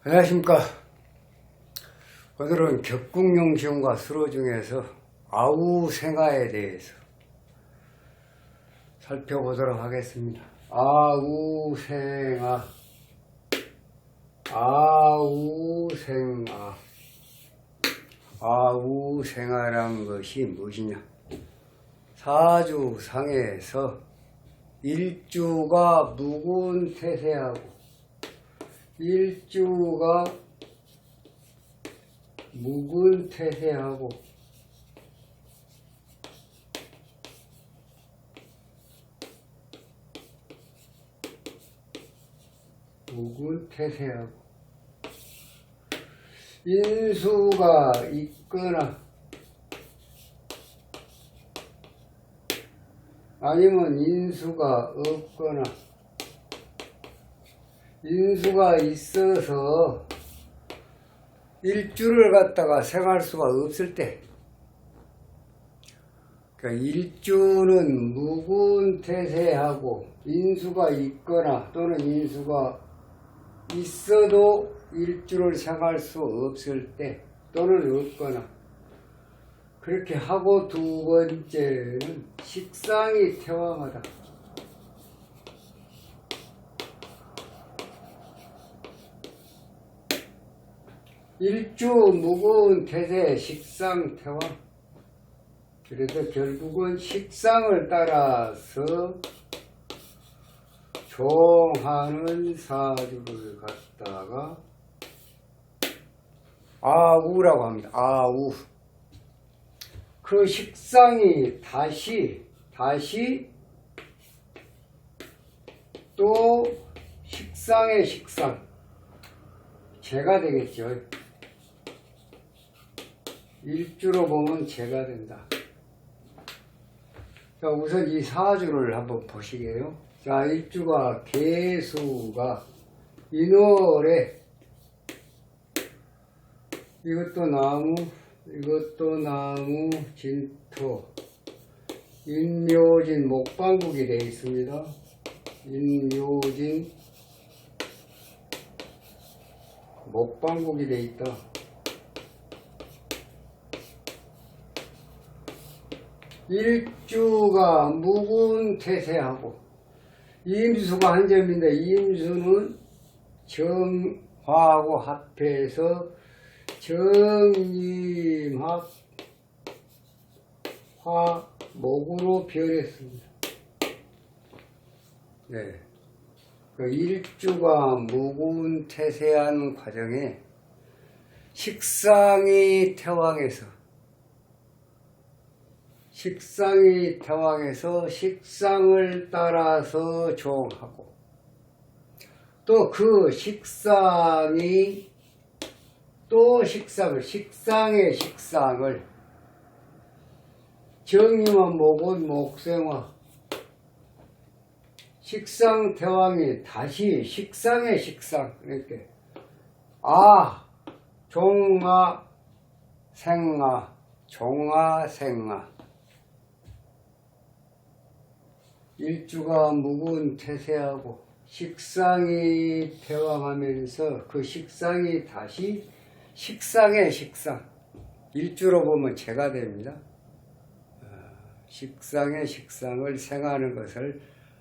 안녕하십니까. 오늘은 격국용시험과 수로 중에서 아우생아에 대해서 살펴보도록 하겠습니다. 아우생아, 아우생아란 것이 무엇이냐? 사주상에서 일주가 무군태세하고 무군태세하고 인수가 있거나 아니면 인수가 없거나 인수가 있어서 일주를 갖다가 생할 수가 없을 때, 그러니까 일주는 무군태세하고 인수가 있거나 또는 인수가 있어도 일주를 생할 수 없을 때 또는 없거나, 그렇게 하고 두 번째는 식상이 태왕하다. 일주 무군태세 식상 태왕. 그래서 결국은 식상을 따라서 종하는 사주를 갖다가 아우라고 합니다. 아우. 그 식상이 다시 또 식상의 식상 재가 되겠죠. 일주로 보면 재가 된다. 자, 우선 이 사주를 한번 보시게요. 자, 일주가 개수가 인월에 이것도 나무, 진토, 인묘진, 목방국이 되어 있습니다. 인묘진, 목방국이 되어 있다. 일주가 무군태세하고 임수가 한 점인데, 임수는 정화하고 합해서 정임합 화목으로 변했습니다. 네. 그 일주가 무군태세한 과정에 식상이 태왕해서 식상을 따라서 종하고, 또 그 식상의 식상을 정임한 목은 목생화, 식상 태왕이 다시 식상의 식상, 이렇게 종아생아 일주가 무군태세하고 식상이 태왕하면서 그 식상이 다시 식상의 식상, 일주로 보면 재가 됩니다. 식상의 식상을 생하는 것을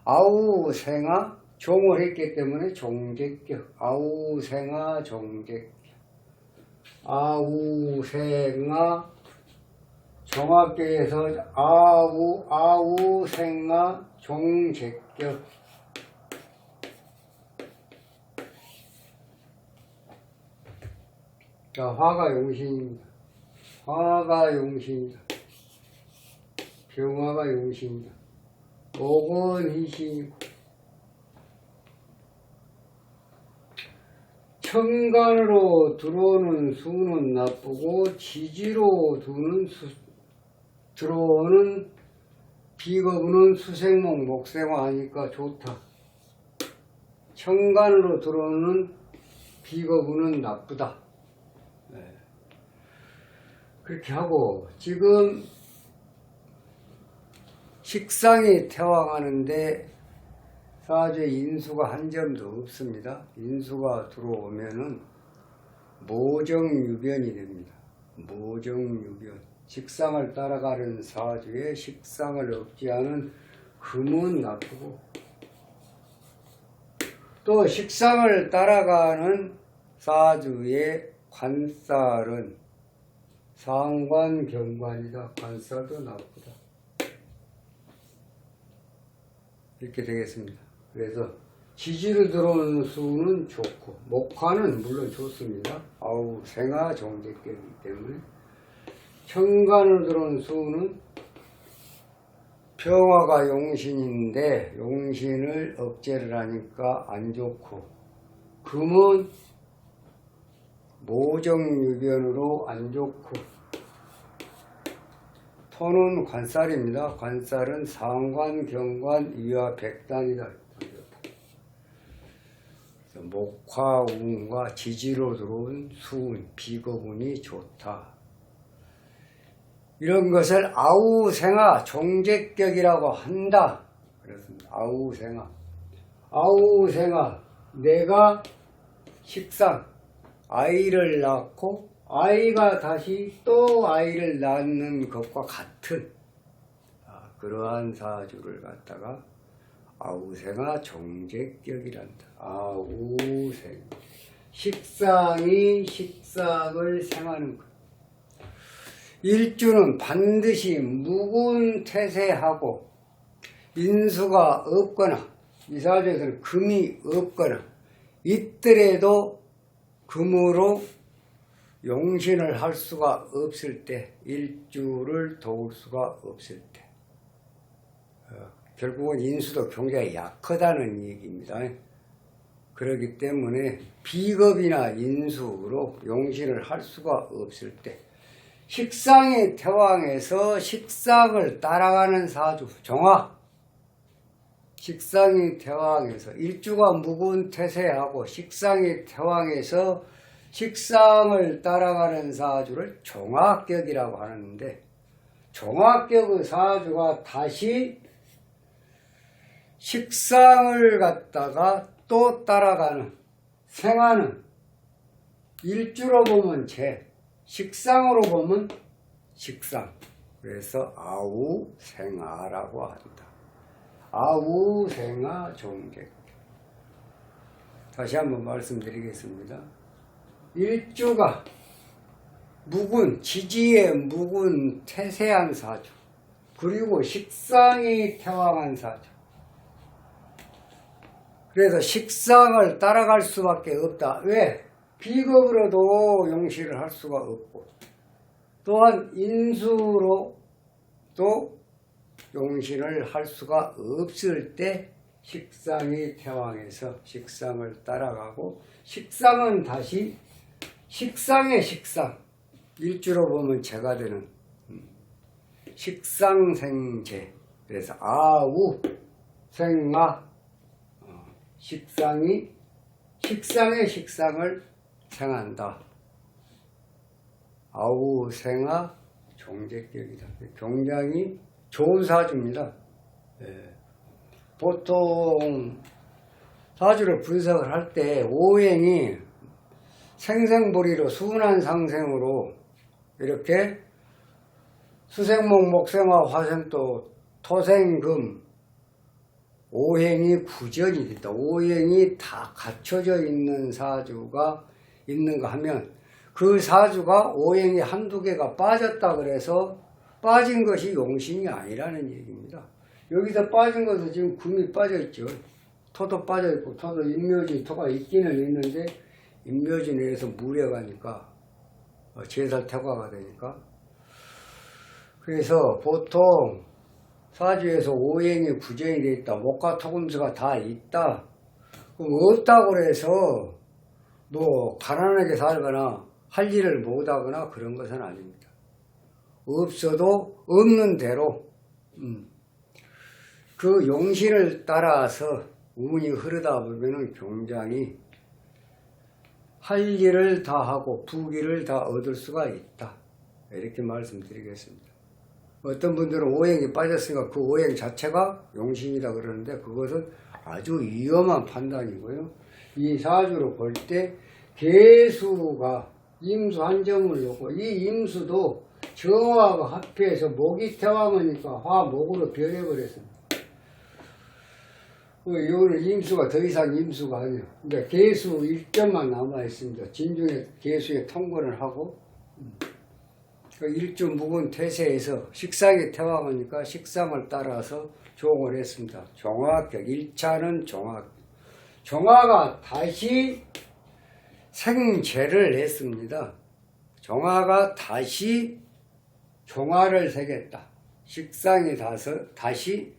아우생아 종을 했기 때문에 종제격, 아우생아 종제격, 아우생아 종합격에서 아우생아 종제격. 자, 화가 용신입니다. 병화가 용신입니다. 목은 희신이고, 천간으로 들어오는 수는 나쁘고 지지로 들어오는 비거분은 수생목 목생화 하니까 좋다. 천간으로 들어오는 비거분은 나쁘다. 네. 그렇게 하고, 지금 식상이 태왕하는데 사주에 인수가 한 점도 없습니다. 인수가 들어오면은 모정유변이 됩니다. 모정유변. 식상을 따라가는 사주에 식상을 억제하는 금은 나쁘고, 또 식상을 따라가는 사주의 관살은 상관 경관이다. 관살도 나쁘다. 이렇게 되겠습니다. 그래서 지지로 들어오는 수는 좋고 목화는 물론 좋습니다. 아우 생화 정제격이기 때문에. 천간으로 들어오는 수는 평화가 용신인데 용신을 억제를 하니까 안 좋고, 금은 모정유변으로 안 좋고, 토는 관살입니다. 관살은 상관, 경관, 이와 백단이다. 목화, 운과 지지로 들어온 수운, 비거운이 좋다. 이런 것을 아우생화 종제격이라고 한다. 그렇습니다. 아우생화. 아우생화. 내가 식상, 아이를 낳고 아이가 다시 또 아이를 낳는 것과 같은 그러한 사주를 갖다가 아우생화 종제격이란다. 아우생. 식상이 식상을 생하는 것. 일주는 반드시 무군태세하고 인수가 없거나, 이 사주에서는 금이 없거나, 있더라도 금으로 용신을 할 수가 없을 때, 일주를 도울 수가 없을 때, 결국은 인수도 굉장히 약하다는 얘기입니다. 그렇기 때문에 비겁이나 인수로 용신을 할 수가 없을 때, 식상의 태왕에서 식상을 따라가는 사주, 정화. 식상의 태왕에서 일주가 무군태세하고 식상의 태왕에서 식상을 따라가는 사주를 종합격이라고 하는데, 종합격의 사주가 다시 식상을 갖다가 또 따라가는, 생하는, 일주로 보면 재, 식상으로 보면 식상. 그래서 아우생화라고 한다. 아우생화 종객. 다시 한번 말씀드리겠습니다. 일주가 묵은, 지지에 묵은 태세한 사주, 그리고 식상이 태왕한 사주. 그래서 식상을 따라갈 수밖에 없다. 왜? 비겁으로도 용신을 할 수가 없고, 또한 인수로 또 용신을 할 수가 없을 때 식상이 태왕해서 식상을 따라가고, 식상은 다시 식상의 식상, 일주로 보면 재가 되는 식상생재. 그래서 아우 생화, 식상이 식상의 식상을 생한다. 아우생화 종제격이다. 굉장히 좋은 사주입니다. 보통 사주를 분석을 할 때 오행이 생생보리로 순환 상생으로 이렇게 수생목, 목생화, 화생토, 토생금, 오행이 구전이 됐다. 오행이 다 갖춰져 있는 사주가 있는가 하면, 그 사주가 오행이 한두 개가 빠졌다 그래서 빠진 것이 용신이 아니라는 얘기입니다. 여기서 빠진 것은 지금 금이 빠져 있죠. 토도 빠져 있고, 토도 인묘진 토가 있기는 있는데 인묘진에 의해서 무례가니까 제살태과가 되니까. 그래서 보통 사주에서 오행이 구전이 되어 있다, 목화 토금수가 다 있다, 그럼 없다고 해서 뭐 가난하게 살거나 할 일을 못하거나 그런 것은 아닙니다. 없어도 없는 대로 그 용신을 따라서 운이 흐르다 보면은 굉장히 할 일을 다 하고 부귀를 다 얻을 수가 있다. 이렇게 말씀드리겠습니다. 어떤 분들은 오행이 빠졌으니까 그 오행 자체가 용신이다 그러는데, 그것은 아주 위험한 판단이고요. 이 사주로 볼 때 개수가 임수 한 점을 놓고 이 임수도 정화가 합해서 목이 태왕이니까 화목으로 변해버렸습니다. 이거는 임수가 더 이상 임수가 아니에요. 근데 개수 1점만 남아있습니다. 진중에 개수에 통근을 하고 일주 묵은 태세에서 식상이 태왕이니까 식상을 따라서 종을 했습니다. 종화격 1차는 종화가 다시 생재를 했습니다. 종화가 다시 종화를 새겼다. 식상이 다시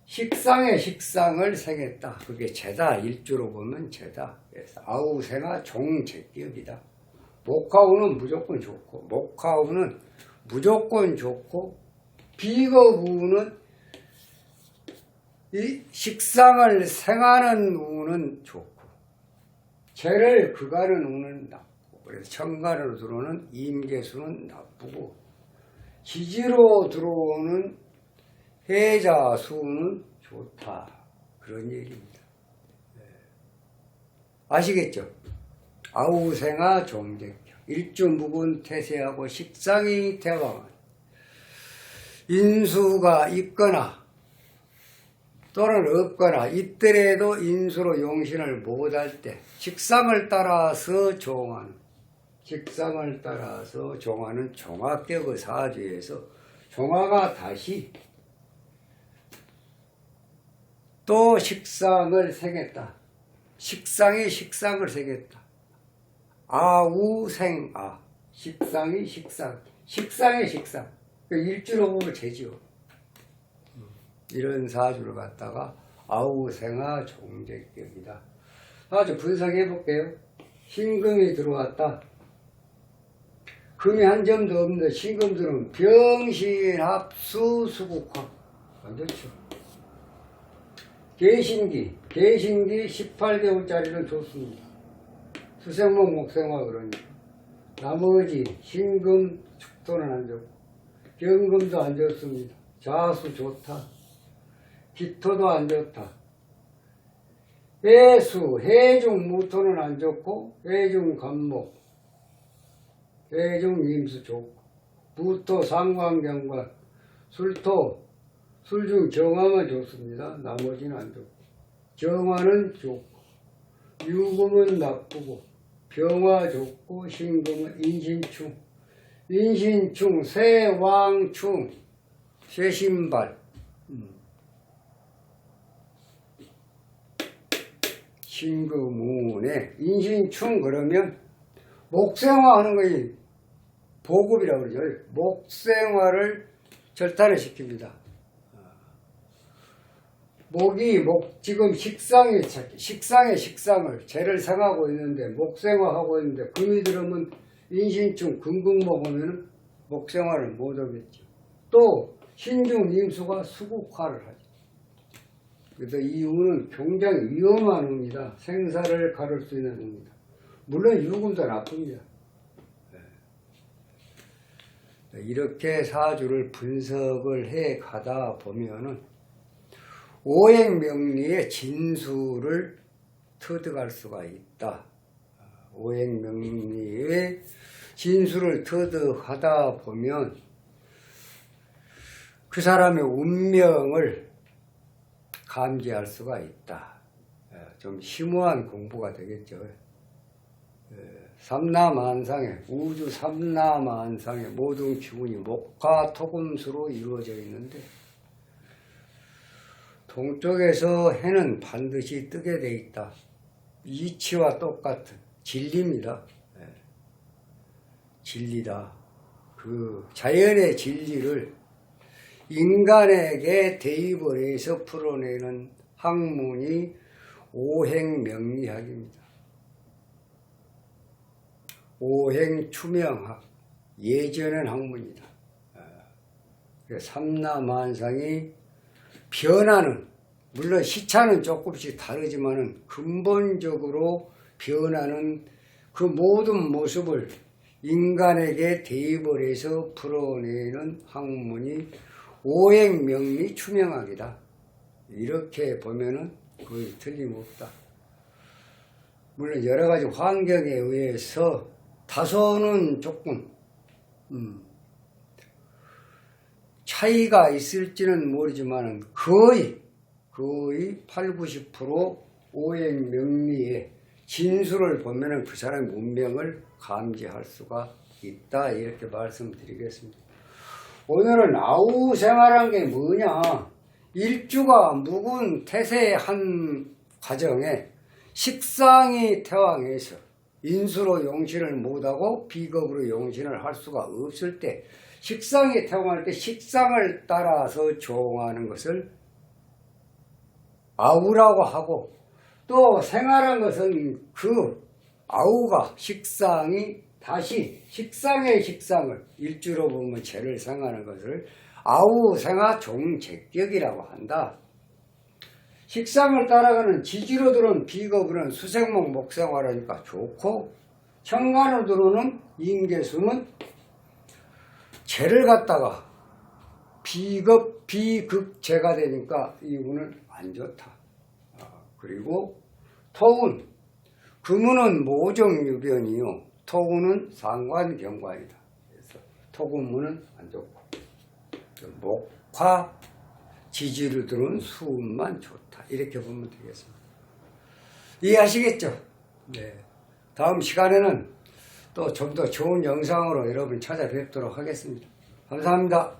식상의 식상을 새겼다. 그게 재다. 일주로 보면 재다. 그래서 아우생화 종재격이다. 목화우는 무조건 좋고, 목화우는 무조건 좋고, 비겁우는 이 식상을 생하는 우는 좋고, 재를 그가는 우는 나쁘고, 그래서 천간으로 들어오는 임계수는 나쁘고, 지지로 들어오는 해자수는 좋다. 그런 얘기입니다. 아시겠죠? 아우생화 종재격. 일주묵은 태세하고 식상이 태왕은 인수가 있거나 또는 없거나 있더라도 인수로 용신을 못할 때 식상을 따라서 종하는 종화격의 사주에서 종화가 다시 또 식상을 새겼다. 식상이 식상을 새겼다. 아우생아. 식상이 식상. 식상의 식상. 일주로 보면 재지요. 이런 사주를 갖다가 아우생아 종재격이다. 아주 분석해 볼게요. 신금이 들어왔다. 금이 한 점도 없는데 신금 들어오면 병신합수 수국화. 안 좋죠. 개신기 18개월짜리는 좋습니다. 수생목 목생화 그러니까. 나머지 신금 축토는 안 좋고 경금도 안 좋습니다. 자수 좋다. 기토도 안 좋다. 해중 무토는 안 좋고 해중 간목 해중 임수 좋고 무토 상관경관 술중 정화만 좋습니다. 나머지는 안 좋고 정화는 좋고 유금은 나쁘고 병화 좋고 신금은 인신충 세왕충 쇠신발 신금운에 인신충 그러면 목생화하는 거이 보급이라고 그러죠. 목생화를 절단을 시킵니다. 지금 식상의 식상을 재를 생하고 있는데 목생화하고 있는데 금이 들으면 인신충 금국 먹으면 목생화를 못 하겠죠. 또 신중 임수가 수국화를 하죠. 그래서 이 운은 굉장히 위험한 운입니다. 생사를 가를 수 있는 운입니다. 물론 유금도 나쁩니다. 이렇게 사주를 분석을 해 가다 보면은 오행명리의 진수를 터득할 수가 있다. 오행명리의 진수를 터득하다 보면 그 사람의 운명을 감지할 수가 있다. 좀 심오한 공부가 되겠죠. 삼라만상에 우주 삼라만상의 모든 기운이 목화 토금수로 이루어져 있는데 동쪽에서 해는 반드시 뜨게 돼 있다. 이치와 똑같은 진리입니다. 진리다. 그 자연의 진리를 인간에게 대입을 해서 풀어내는 학문이 오행명리학입니다. 오행추명학, 예전의 학문이다. 삼라만상이 변하는, 물론 시차는 조금씩 다르지만은 근본적으로 변하는 그 모든 모습을 인간에게 대입을 해서 풀어내는 학문이 오행명리 추명학이다. 이렇게 보면은 거의 틀림없다. 물론 여러 가지 환경에 의해서 다소는 조금 차이가 있을지는 모르지만 거의 8, 90% 오행 명리의 진술을 보면은 그 사람의 문명을 감지할 수가 있다, 이렇게 말씀드리겠습니다. 오늘은 아우 생활한 게 뭐냐, 일주가 묵은 태세의 한 과정에 식상이 태왕에서 인수로 용신을 못하고 비겁으로 용신을 할 수가 없을 때, 식상이 태왕할 때 식상을 따라서 조응하는 것을 아우라고 하고, 또 생활한 것은 그 아우가 식상이 다시 식상의 식상을 일주로 보면 죄를 생하는 것을 아우 생하 종제격이라고 한다. 식상을 따라가는 지지로 들어온 비겁으로는 수생목 목생활하니까 좋고, 천간으로 들어오는 인계수는 죄를 갖다가 비급 비극죄가 되니까 이 운은 안 좋다. 그리고 토운, 금운은 모정유변이요, 토운은 상관경관이다. 그래서 토금운은 안 좋고, 목화 지지로 들어온 수운만 좋다, 이렇게 보면 되겠습니다. 이해하시겠죠? 네. 다음 시간에는 또 좀 더 좋은 영상으로 여러분 찾아뵙도록 하겠습니다. 감사합니다.